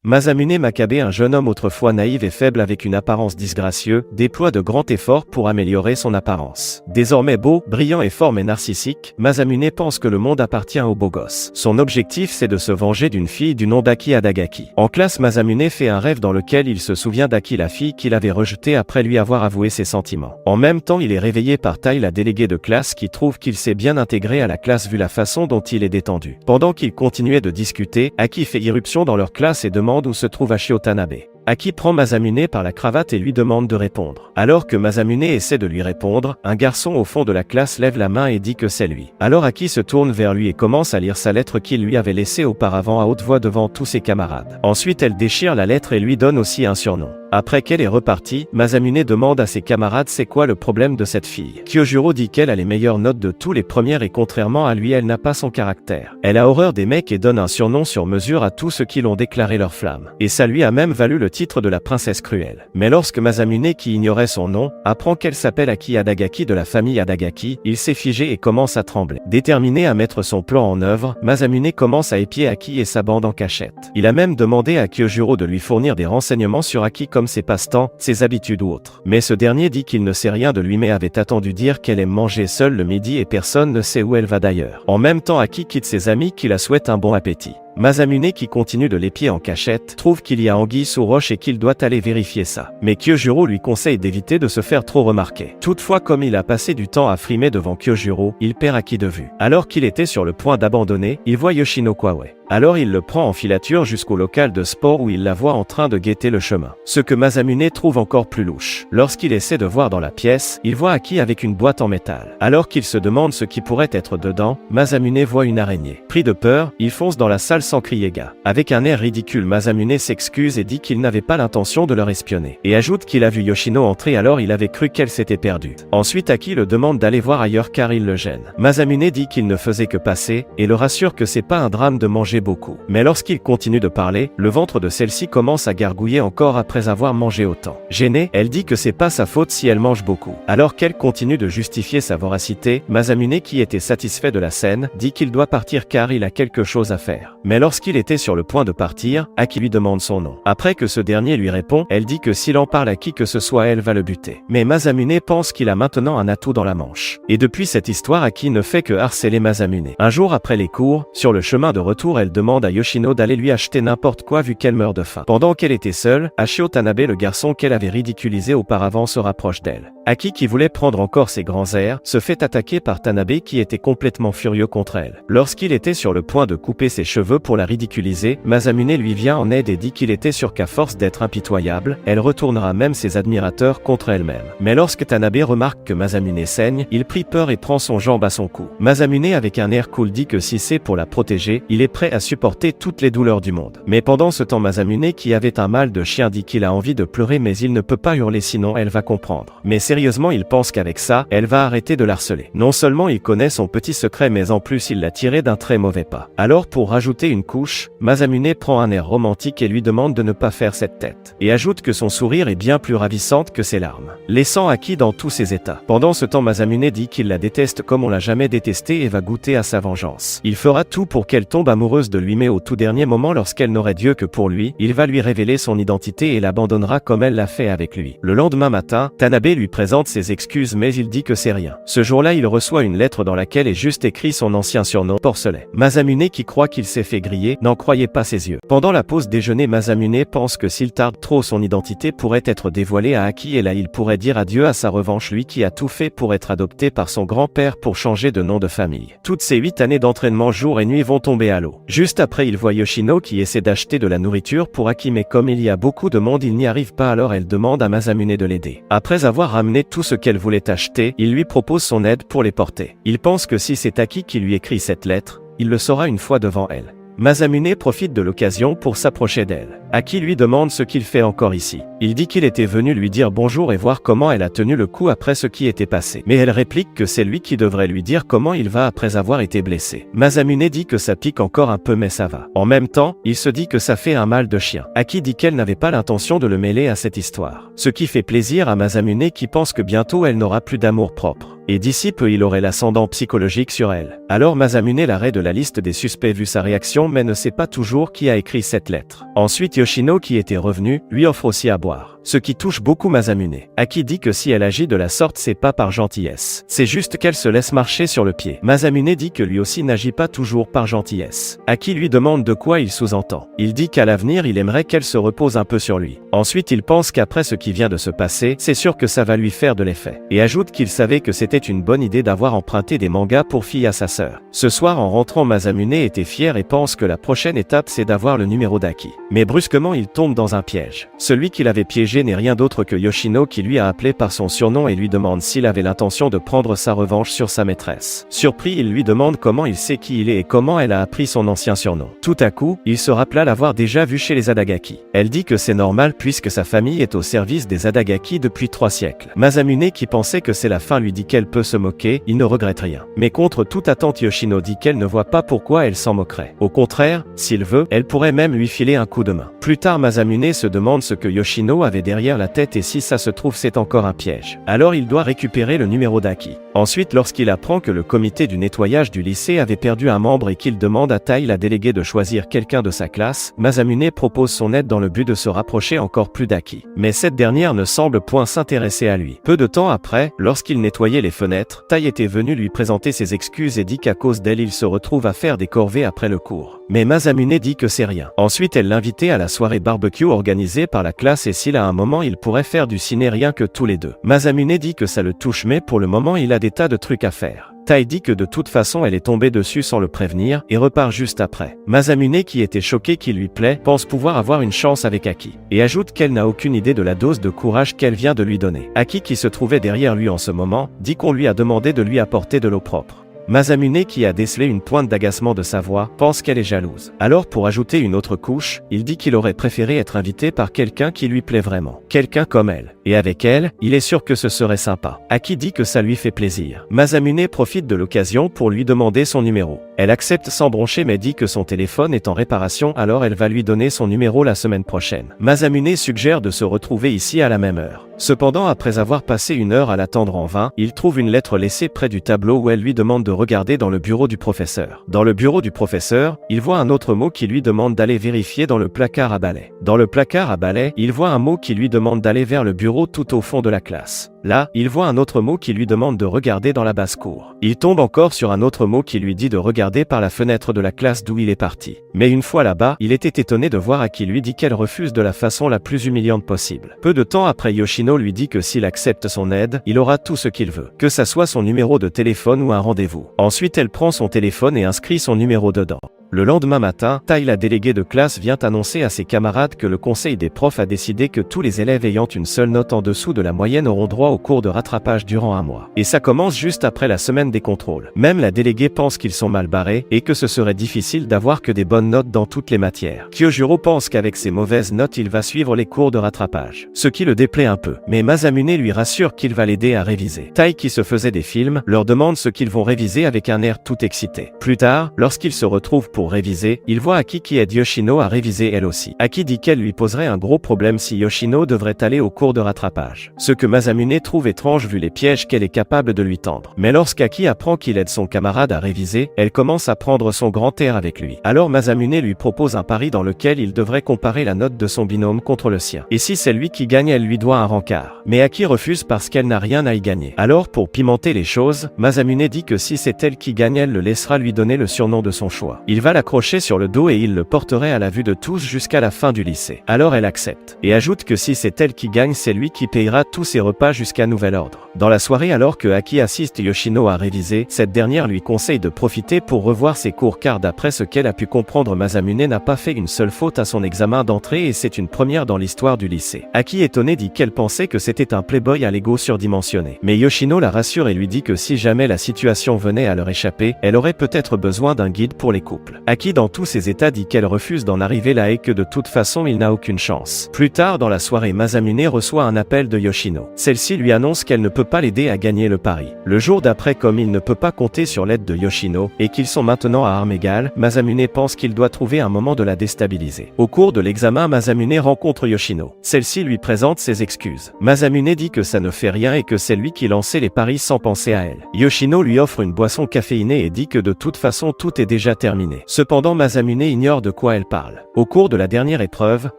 Masamune Makabe, un jeune homme autrefois naïf et faible avec une apparence disgracieuse, déploie de grands efforts pour améliorer son apparence. Désormais beau, brillant et fort mais narcissique, Masamune pense que le monde appartient aux beaux gosses. Son objectif c'est de se venger d'une fille du nom d'Aki Adagaki. En classe, Masamune fait un rêve dans lequel il se souvient d'Aki, la fille qu'il avait rejetée après lui avoir avoué ses sentiments. En même temps, il est réveillé par Tai, la déléguée de classe, qui trouve qu'il s'est bien intégré à la classe vu la façon dont il est détendu. Pendant qu'ils continuaient de discuter, Aki fait irruption dans leur classe et demande où se trouve Ashio Tanabe. Aki prend Masamune par la cravate et lui demande de répondre. Alors que Masamune essaie de lui répondre, un garçon au fond de la classe lève la main et dit que c'est lui. Alors Aki se tourne vers lui et commence à lire sa lettre qu'il lui avait laissée auparavant à haute voix devant tous ses camarades. Ensuite elle déchire la lettre et lui donne aussi un surnom. Après qu'elle est repartie, Masamune demande à ses camarades c'est quoi le problème de cette fille. Kyojuro dit qu'elle a les meilleures notes de tous les premières et contrairement à lui elle n'a pas son caractère. Elle a horreur des mecs et donne un surnom sur mesure à tous ceux qui l'ont déclaré leur flamme. Et ça lui a même valu le titre de la princesse cruelle. Mais lorsque Masamune, qui ignorait son nom, apprend qu'elle s'appelle Aki Adagaki de la famille Adagaki, il s'est figé et commence à trembler. Déterminé à mettre son plan en œuvre, Masamune commence à épier Aki et sa bande en cachette. Il a même demandé à Kyojuro de lui fournir des renseignements sur Aki comme ses passe-temps, ses habitudes ou autres. Mais ce dernier dit qu'il ne sait rien de lui mais avait attendu dire qu'elle aime manger seule le midi et personne ne sait où elle va d'ailleurs. En même temps, Aki quitte ses amis qui la souhaitent un bon appétit. Masamune, qui continue de l'épier en cachette, trouve qu'il y a anguille sous roche et qu'il doit aller vérifier ça. Mais Kyojuro lui conseille d'éviter de se faire trop remarquer. Toutefois, comme il a passé du temps à frimer devant Kyojuro, il perd Aki de vue. Alors qu'il était sur le point d'abandonner, il voit Yoshino Kwawe. Alors il le prend en filature jusqu'au local de sport où il la voit en train de guetter le chemin. Ce que Masamune trouve encore plus louche. Lorsqu'il essaie de voir dans la pièce, il voit Aki avec une boîte en métal. Alors qu'il se demande ce qui pourrait être dedans, Masamune voit une araignée. Pris de peur, il fonce dans la salle sans crier gare. Avec un air ridicule, Masamune s'excuse et dit qu'il n'avait pas l'intention de leur espionner. Et ajoute qu'il a vu Yoshino entrer alors il avait cru qu'elle s'était perdue. Ensuite Aki le demande d'aller voir ailleurs car il le gêne. Masamune dit qu'il ne faisait que passer, et le rassure que c'est pas un drame de manger beaucoup. Mais lorsqu'il continue de parler, le ventre de celle-ci commence à gargouiller encore après avoir mangé autant. Gênée, elle dit que c'est pas sa faute si elle mange beaucoup. Alors qu'elle continue de justifier sa voracité, Masamune, qui était satisfait de la scène, dit qu'il doit partir car il a quelque chose à faire. Mais lorsqu'il était sur le point de partir, Aki lui demande son nom. Après que ce dernier lui répond, elle dit que s'il en parle à qui que ce soit, elle va le buter. Mais Masamune pense qu'il a maintenant un atout dans la manche. Et depuis cette histoire, Aki ne fait que harceler Masamune. Un jour après les cours, sur le chemin de retour, elle demande à Yoshino d'aller lui acheter n'importe quoi vu qu'elle meurt de faim. Pendant qu'elle était seule, Ashio Tanabe, le garçon qu'elle avait ridiculisé auparavant, se rapproche d'elle. Aki, qui voulait prendre encore ses grands airs, se fait attaquer par Tanabe qui était complètement furieux contre elle. Lorsqu'il était sur le point de couper ses cheveux pour la ridiculiser, Masamune lui vient en aide et dit qu'il était sûr qu'à force d'être impitoyable, elle retournera même ses admirateurs contre elle-même. Mais lorsque Tanabe remarque que Masamune saigne, il prit peur et prend son jambe à son cou. Masamune, avec un air cool, dit que si c'est pour la protéger, il est prêt à supporter toutes les douleurs du monde. Mais pendant ce temps, Masamune, qui avait un mal de chien, dit qu'il a envie de pleurer mais il ne peut pas hurler sinon elle va comprendre. Mais sérieusement, il pense qu'avec ça, elle va arrêter de l'harceler. Non seulement il connaît son petit secret mais en plus il l'a tiré d'un très mauvais pas. Alors pour rajouter une couche, Masamune prend un air romantique et lui demande de ne pas faire cette tête. Et ajoute que son sourire est bien plus ravissante que ses larmes. Laissant Aki dans tous ses états. Pendant ce temps, Masamune dit qu'il la déteste comme on l'a jamais détestée et va goûter à sa vengeance. Il fera tout pour qu'elle tombe amoureuse de lui mais au tout dernier moment, lorsqu'elle n'aurait Dieu que pour lui, il va lui révéler son identité et l'abandonnera comme elle l'a fait avec lui. Le lendemain matin, Tanabe lui présente ses excuses mais il dit que c'est rien. Ce jour-là, il reçoit une lettre dans laquelle est juste écrit son ancien surnom, Porcelet. Masamune, qui croit qu'il s'est fait griller, n'en croyait pas ses yeux. Pendant la pause déjeuner, Masamune pense que s'il tarde trop, son identité pourrait être dévoilée à Aki et là il pourrait dire adieu à sa revanche, lui qui a tout fait pour être adopté par son grand-père pour changer de nom de famille. Toutes ces 8 années d'entraînement jour et nuit vont tomber à l'eau. Juste après, il voit Yoshino qui essaie d'acheter de la nourriture pour Aki mais comme il y a beaucoup de monde, il n'y arrive pas alors elle demande à Masamune de l'aider. Après avoir ramené tout ce qu'elle voulait acheter, il lui propose son aide pour les porter. Il pense que si c'est Aki qui lui écrit cette lettre, il le saura une fois devant elle. Masamune profite de l'occasion pour s'approcher d'elle. Aki lui demande ce qu'il fait encore ici. Il dit qu'il était venu lui dire bonjour et voir comment elle a tenu le coup après ce qui était passé. Mais elle réplique que c'est lui qui devrait lui dire comment il va après avoir été blessé. Masamune dit que ça pique encore un peu mais ça va. En même temps, il se dit que ça fait un mal de chien. Aki dit qu'elle n'avait pas l'intention de le mêler à cette histoire. Ce qui fait plaisir à Masamune qui pense que bientôt elle n'aura plus d'amour propre. Et d'ici peu il aurait l'ascendant psychologique sur elle. Alors Masamune l'arrête de la liste des suspects vu sa réaction mais ne sait pas toujours qui a écrit cette lettre. Ensuite Yoshino qui était revenu, lui offre aussi à boire. Ce qui touche beaucoup Masamune. Aki dit que si elle agit de la sorte c'est pas par gentillesse. C'est juste qu'elle se laisse marcher sur le pied. Masamune dit que lui aussi n'agit pas toujours par gentillesse. Aki lui demande de quoi il sous-entend. Il dit qu'à l'avenir il aimerait qu'elle se repose un peu sur lui. Ensuite il pense qu'après ce qui vient de se passer, c'est sûr que ça va lui faire de l'effet. Et ajoute qu'il savait que c'était une bonne idée d'avoir emprunté des mangas pour filles à sa sœur. Ce soir en rentrant Masamune était fier et pense que la prochaine étape c'est d'avoir le numéro d'Aki. Mais brusquement il tombe dans un piège. Celui qui l'avait piégé n'est rien d'autre que Yoshino qui lui a appelé par son surnom et lui demande s'il avait l'intention de prendre sa revanche sur sa maîtresse. Surpris, il lui demande comment il sait qui il est et comment elle a appris son ancien surnom. Tout à coup, il se rappela l'avoir déjà vu chez les Adagaki. Elle dit que c'est normal puisque sa famille est au service des Adagaki depuis 3 siècles. Masamune qui pensait que c'est la fin lui dit qu'elle peut se moquer, il ne regrette rien. Mais contre toute attente Yoshino dit qu'elle ne voit pas pourquoi elle s'en moquerait. Au contraire, s'il veut, elle pourrait même lui filer un coup de main. Plus tard Masamune se demande ce que Yoshino avait derrière la tête et si ça se trouve c'est encore un piège. Alors il doit récupérer le numéro d'Aki. Ensuite lorsqu'il apprend que le comité du nettoyage du lycée avait perdu un membre et qu'il demande à Tai la déléguée de choisir quelqu'un de sa classe, Masamune propose son aide dans le but de se rapprocher encore plus d'Aki. Mais cette dernière ne semble point s'intéresser à lui. Peu de temps après, lorsqu'il nettoyait les fenêtres, Tai était venu lui présenter ses excuses et dit qu'à cause d'elle il se retrouve à faire des corvées après le cours. Mais Masamune dit que c'est rien. Ensuite elle l'invitait à la soirée barbecue organisée par la classe et s'il a un moment il pourrait faire du ciné rien que tous les deux. Masamune dit que ça le touche mais pour le moment il a des tas de trucs à faire. Tai dit que de toute façon elle est tombée dessus sans le prévenir et repart juste après. Masamune qui était choqué qu'il lui plaît, pense pouvoir avoir une chance avec Aki. Et ajoute qu'elle n'a aucune idée de la dose de courage qu'elle vient de lui donner. Aki qui se trouvait derrière lui en ce moment, dit qu'on lui a demandé de lui apporter de l'eau propre. Masamune qui a décelé une pointe d'agacement de sa voix, pense qu'elle est jalouse. Alors pour ajouter une autre couche, il dit qu'il aurait préféré être invité par quelqu'un qui lui plaît vraiment. Quelqu'un comme elle. Et avec elle, il est sûr que ce serait sympa. Aki dit que ça lui fait plaisir. Masamune profite de l'occasion pour lui demander son numéro. Elle accepte sans broncher mais dit que son téléphone est en réparation alors elle va lui donner son numéro la semaine prochaine. Masamune suggère de se retrouver ici à la même heure. Cependant après avoir passé 1 heure à l'attendre en vain, il trouve une lettre laissée près du tableau où elle lui demande de regarder dans le bureau du professeur. Dans le bureau du professeur, il voit un autre mot qui lui demande d'aller vérifier dans le placard à balai. Dans le placard à balai, il voit un mot qui lui demande d'aller vers le bureau tout au fond de la classe. Là, il voit un autre mot qui lui demande de regarder dans la basse-cour. Il tombe encore sur un autre mot qui lui dit de regarder par la fenêtre de la classe d'où il est parti. Mais une fois là-bas, il était étonné de voir Aki lui dit qu'elle refuse de la façon la plus humiliante possible. Peu de temps après, Yoshino lui dit que s'il accepte son aide, il aura tout ce qu'il veut. Que ça soit son numéro de téléphone ou un rendez-vous. Ensuite, elle prend son téléphone et inscrit son numéro dedans. Le lendemain matin, Tai, la déléguée de classe, vient annoncer à ses camarades que le conseil des profs a décidé que tous les élèves ayant une seule note en dessous de la moyenne auront droit au cours de rattrapage durant 1 mois. Et ça commence juste après la semaine des contrôles. Même la déléguée pense qu'ils sont mal barrés et que ce serait difficile d'avoir que des bonnes notes dans toutes les matières. Kyojuro pense qu'avec ses mauvaises notes il va suivre les cours de rattrapage. Ce qui le déplaît un peu. Mais Masamune lui rassure qu'il va l'aider à réviser. Tai, qui se faisait des films, leur demande ce qu'ils vont réviser avec un air tout excité. Plus tard, lorsqu'ils se retrouvent pour réviser, il voit Aki qui aide Yoshino à réviser elle aussi. Aki dit qu'elle lui poserait un gros problème si Yoshino devrait aller au cours de rattrapage. Ce que Masamune trouve étrange vu les pièges qu'elle est capable de lui tendre. Mais lorsqu'Aki apprend qu'il aide son camarade à réviser, elle commence à prendre son grand air avec lui. Alors Masamune lui propose un pari dans lequel il devrait comparer la note de son binôme contre le sien. Et si c'est lui qui gagne, elle lui doit un rencard. Mais Aki refuse parce qu'elle n'a rien à y gagner. Alors pour pimenter les choses, Masamune dit que si c'est elle qui gagne, elle le laissera lui donner le surnom de son choix. Il va l'accrocher sur le dos et il le porterait à la vue de tous jusqu'à la fin du lycée. Alors elle accepte. Et ajoute que si c'est elle qui gagne, c'est lui qui payera tous ses repas jusqu'à nouvel ordre. Dans la soirée, alors que Aki assiste Yoshino à réviser, cette dernière lui conseille de profiter pour revoir ses cours car d'après ce qu'elle a pu comprendre, Masamune n'a pas fait une seule faute à son examen d'entrée et c'est une première dans l'histoire du lycée. Aki, étonné, dit qu'elle pensait que c'était un playboy à l'ego surdimensionné. Mais Yoshino la rassure et lui dit que si jamais la situation venait à leur échapper, elle aurait peut-être besoin d'un guide pour les couples. Aki, dans tous ses états, dit qu'elle refuse d'en arriver là et que de toute façon il n'a aucune chance. Plus tard dans la soirée, Masamune reçoit un appel de Yoshino. Celle-ci lui annonce qu'elle ne peut pas l'aider à gagner le pari. Le jour d'après, comme il ne peut pas compter sur l'aide de Yoshino et qu'ils sont maintenant à armes égales, Masamune pense qu'il doit trouver un moment de la déstabiliser. Au cours de l'examen, Masamune rencontre Yoshino. Celle-ci lui présente ses excuses. Masamune dit que ça ne fait rien et que c'est lui qui lançait les paris sans penser à elle. Yoshino lui offre une boisson caféinée et dit que de toute façon tout est déjà terminé. Cependant, Masamune ignore de quoi elle parle. Au cours de la dernière épreuve,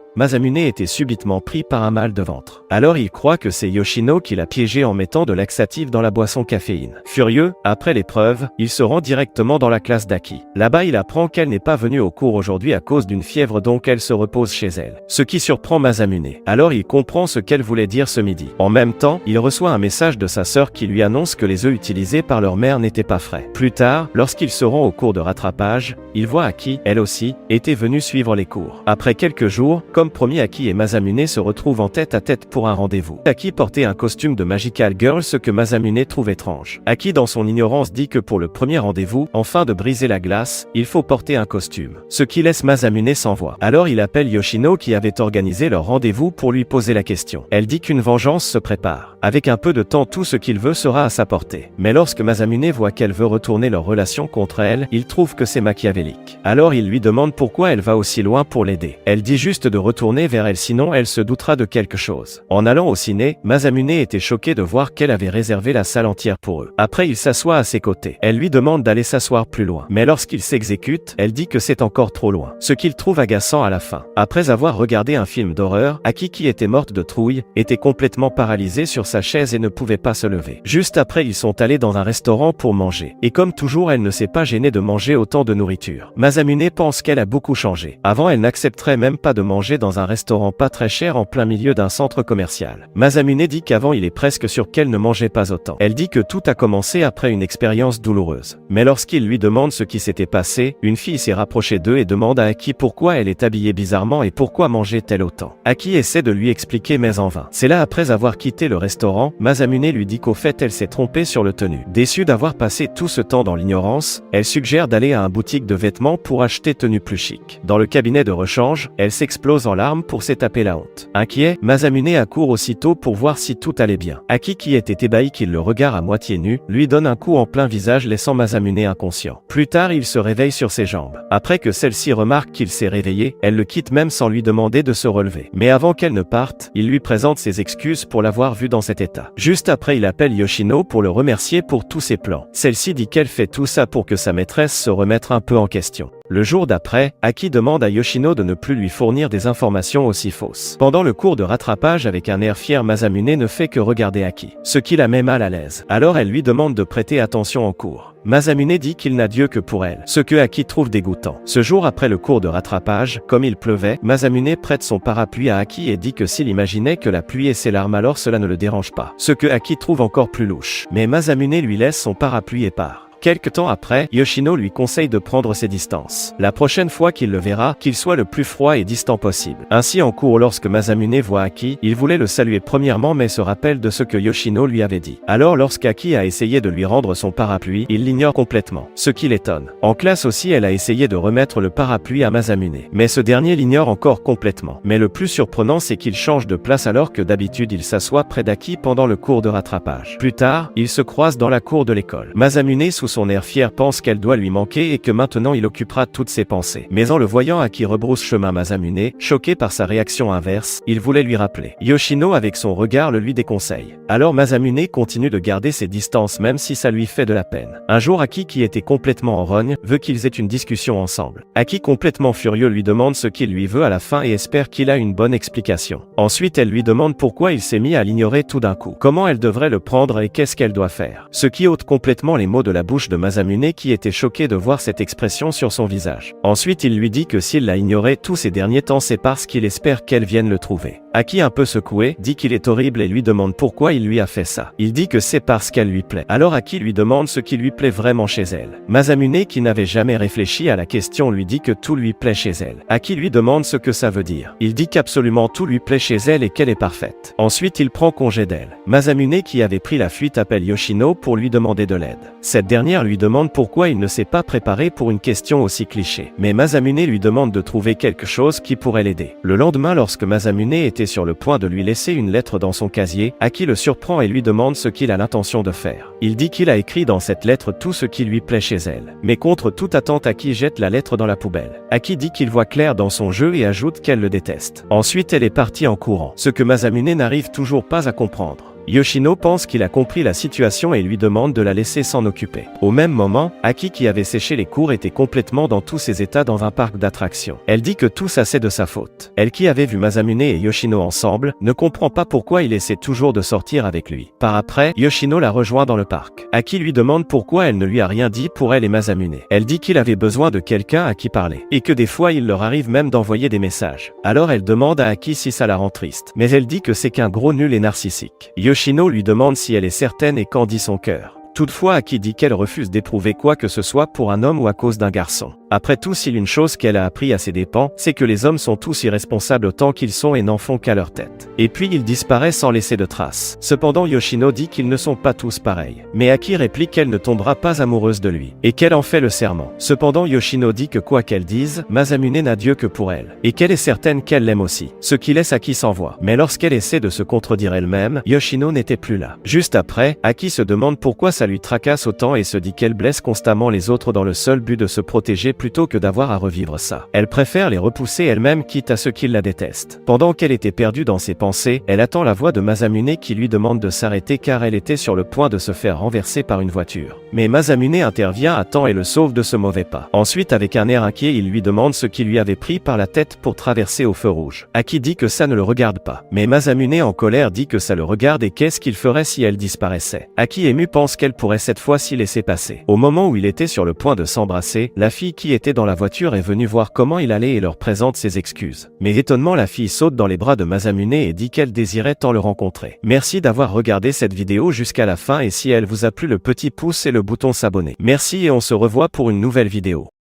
Masamune était subitement pris par un mal de ventre. Alors il croit que c'est Yoshino qui l'a piégé en mettant de laxatif dans la boisson caféine. Furieux, après l'épreuve, il se rend directement dans la classe d'Aki. Là-bas il apprend qu'elle n'est pas venue au cours aujourd'hui à cause d'une fièvre, donc elle se repose chez elle. Ce qui surprend Masamune. Alors il comprend ce qu'elle voulait dire ce midi. En même temps, il reçoit un message de sa sœur qui lui annonce que les œufs utilisés par leur mère n'étaient pas frais. Plus tard, lorsqu'il se rend au cours de rattrapage, il voit Aki, elle aussi, était venue suivre les cours. Après quelques jours, comme promis, Aki et Masamune se retrouvent en tête à tête pour un rendez-vous. Aki portait un costume de Magical Girl, ce que Masamune trouve étrange. Aki, dans son ignorance, dit que pour le premier rendez-vous, afin de briser la glace, il faut porter un costume. Ce qui laisse Masamune sans voix. Alors il appelle Yoshino qui avait organisé leur rendez-vous pour lui poser la question. Elle dit qu'une vengeance se prépare. Avec un peu de temps, tout ce qu'il veut sera à sa portée. Mais lorsque Masamune voit qu'elle veut retourner leur relation contre elle, il trouve que c'est machiavélique. Alors il lui demande pourquoi elle va aussi loin pour l'aider. Elle dit juste de retourner vers elle, sinon elle se doutera de quelque chose. En allant au ciné, Masamune était choquée de voir qu'elle avait réservé la salle entière pour eux. Après il s'assoit à ses côtés. Elle lui demande d'aller s'asseoir plus loin. Mais lorsqu'il s'exécute, elle dit que c'est encore trop loin. Ce qu'il trouve agaçant à la fin. Après avoir regardé un film d'horreur, Aki, qui était morte de trouille, était complètement paralysée sur sa chaise et ne pouvait pas se lever. Juste après, ils sont allés dans un restaurant pour manger. Et comme toujours, elle ne s'est pas gênée de manger autant de nourriture. Masamune pense qu'elle a beaucoup changé. Avant, elle n'accepterait même pas de manger dans un restaurant pas très cher en plein milieu d'un centre commercial. Masamune dit qu'avant, il est presque sûr qu'elle ne mangeait pas autant. Elle dit que tout a commencé après une expérience douloureuse. Mais lorsqu'il lui demande ce qui s'était passé, une fille s'est rapprochée d'eux et demande à Aki pourquoi elle est habillée bizarrement et pourquoi mangeait-elle autant. Aki essaie de lui expliquer mais en vain. C'est là, après avoir quitté le restaurant, Masamune lui dit qu'au fait elle s'est trompée sur le tenue. Déçue d'avoir passé tout ce temps dans l'ignorance, elle suggère d'aller à un boutique de vêtements pour acheter tenue plus chic. Dans le cabinet de rechange, elle s'explose en larmes pour s'étaper la honte. Inquiet, Masamune accourt aussitôt pour voir si tout allait bien. Aki, qui était ébahi qu'il le regarde à moitié nu, lui donne un coup en plein visage laissant Masamune inconscient. Plus tard, il se réveille sur ses jambes. Après que celle-ci remarque qu'il s'est réveillé, elle le quitte même sans lui demander de se relever. Mais avant qu'elle ne parte, il lui présente ses excuses pour l'avoir vu dans cet état. Juste après, il appelle Yoshino pour le remercier pour tous ses plans. Celle-ci dit qu'elle fait tout ça pour que sa maîtresse se remette un peu en question. Le jour d'après, Aki demande à Yoshino de ne plus lui fournir des informations aussi fausses. Pendant le cours de rattrapage, avec un air fier, Masamune ne fait que regarder Aki, ce qui la met mal à l'aise. Alors elle lui demande de prêter attention en cours. Masamune dit qu'il n'a Dieu que pour elle, ce que Aki trouve dégoûtant. Ce jour après le cours de rattrapage, comme il pleuvait, Masamune prête son parapluie à Aki et dit que s'il imaginait que la pluie et ses larmes, alors cela ne le dérange pas, ce que Aki trouve encore plus louche. Mais Masamune lui laisse son parapluie et part. Quelque temps après, Yoshino lui conseille de prendre ses distances. La prochaine fois qu'il le verra, qu'il soit le plus froid et distant possible. Ainsi en cours, lorsque Masamune voit Aki, il voulait le saluer premièrement mais se rappelle de ce que Yoshino lui avait dit. Alors lorsqu'Aki a essayé de lui rendre son parapluie, il l'ignore complètement, ce qui l'étonne. En classe aussi, elle a essayé de remettre le parapluie à Masamune, mais ce dernier l'ignore encore complètement. Mais le plus surprenant, c'est qu'il change de place alors que d'habitude il s'assoit près d'Aki pendant le cours de rattrapage. Plus tard, ils se croisent dans la cour de l'école. Masamune, sous son air fier, pense qu'elle doit lui manquer et que maintenant il occupera toutes ses pensées. Mais en le voyant, Aki rebrousse chemin. Masamune, choqué par sa réaction inverse, il voulait lui rappeler. Yoshino, avec son regard, le lui déconseille. Alors Masamune continue de garder ses distances même si ça lui fait de la peine. Un jour, Aki, qui était complètement en rogne, veut qu'ils aient une discussion ensemble. Aki, complètement furieux, lui demande ce qu'il lui veut à la fin et espère qu'il a une bonne explication. Ensuite, elle lui demande pourquoi il s'est mis à l'ignorer tout d'un coup. Comment elle devrait le prendre et qu'est-ce qu'elle doit faire. Ce qui ôte complètement les mots de la bouche de Masamune, qui était choqué de voir cette expression sur son visage. Ensuite, il lui dit que s'il l'a ignoré tous ces derniers temps, c'est parce qu'il espère qu'elle vienne le trouver. Aki, un peu secoué, dit qu'il est horrible et lui demande pourquoi il lui a fait ça. Il dit que c'est parce qu'elle lui plaît. Alors Aki lui demande ce qui lui plaît vraiment chez elle. Masamune, qui n'avait jamais réfléchi à la question, lui dit que tout lui plaît chez elle. Aki lui demande ce que ça veut dire. Il dit qu'absolument tout lui plaît chez elle et qu'elle est parfaite. Ensuite, il prend congé d'elle. Masamune, qui avait pris la fuite, appelle Yoshino pour lui demander de l'aide. Cette dernière lui demande pourquoi il ne s'est pas préparé pour une question aussi cliché. Mais Masamune lui demande de trouver quelque chose qui pourrait l'aider. Le lendemain, lorsque Masamune était sur le point de lui laisser une lettre dans son casier, Aki le surprend et lui demande ce qu'il a l'intention de faire. Il dit qu'il a écrit dans cette lettre tout ce qui lui plaît chez elle. Mais contre toute attente, Aki jette la lettre dans la poubelle. Aki dit qu'il voit clair dans son jeu et ajoute qu'elle le déteste. Ensuite, elle est partie en courant, ce que Masamune n'arrive toujours pas à comprendre. Yoshino pense qu'il a compris la situation et lui demande de la laisser s'en occuper. Au même moment, Aki qui avait séché les cours était complètement dans tous ses états dans un parc d'attractions. Elle dit que tout ça c'est de sa faute. Elle qui avait vu Masamune et Yoshino ensemble, ne comprend pas pourquoi il essaie toujours de sortir avec lui. Par après, Yoshino la rejoint dans le parc. Aki lui demande pourquoi elle ne lui a rien dit pour elle et Masamune. Elle dit qu'il avait besoin de quelqu'un à qui parler, et que des fois il leur arrive même d'envoyer des messages. Alors elle demande à Aki si ça la rend triste, mais elle dit que c'est qu'un gros nul et narcissique. Yoshino lui demande si elle est certaine et qu'en dit son cœur. Toutefois, Aki dit qu'elle refuse d'éprouver quoi que ce soit pour un homme ou à cause d'un garçon. Après tout, s'il une chose qu'elle a appris à ses dépens, c'est que les hommes sont tous irresponsables autant qu'ils sont et n'en font qu'à leur tête. Et puis ils disparaissent sans laisser de traces. Cependant, Yoshino dit qu'ils ne sont pas tous pareils. Mais Aki réplique qu'elle ne tombera pas amoureuse de lui, et qu'elle en fait le serment. Cependant, Yoshino dit que quoi qu'elle dise, Masamune n'a Dieu que pour elle, et qu'elle est certaine qu'elle l'aime aussi, ce qui laisse Aki sans voix. Mais lorsqu'elle essaie de se contredire elle-même, Yoshino n'était plus là. Juste après, Aki se demande pourquoi ça lui tracasse autant et se dit qu'elle blesse constamment les autres dans le seul but de se protéger plutôt que d'avoir à revivre ça. Elle préfère les repousser elle-même quitte à ceux qui la détestent. Pendant qu'elle était perdue dans ses pensées, elle attend la voix de Masamune qui lui demande de s'arrêter car elle était sur le point de se faire renverser par une voiture. Mais Masamune intervient à temps et le sauve de ce mauvais pas. Ensuite, avec un air inquiet, il lui demande ce qui lui avait pris par la tête pour traverser au feu rouge. Aki dit que ça ne le regarde pas. Mais Masamune en colère dit que ça le regarde et qu'est-ce qu'il ferait si elle disparaissait. Aki ému pense qu'elle pourrait cette fois-ci laisser passer. Au moment où il était sur le point de s'embrasser, la fille qui était dans la voiture est venue voir comment il allait et leur présente ses excuses. Mais étonnement, la fille saute dans les bras de Masamune et dit qu'elle désirait tant le rencontrer. Merci d'avoir regardé cette vidéo jusqu'à la fin et si elle vous a plu, le petit pouce et le bouton s'abonner. Merci et on se revoit pour une nouvelle vidéo.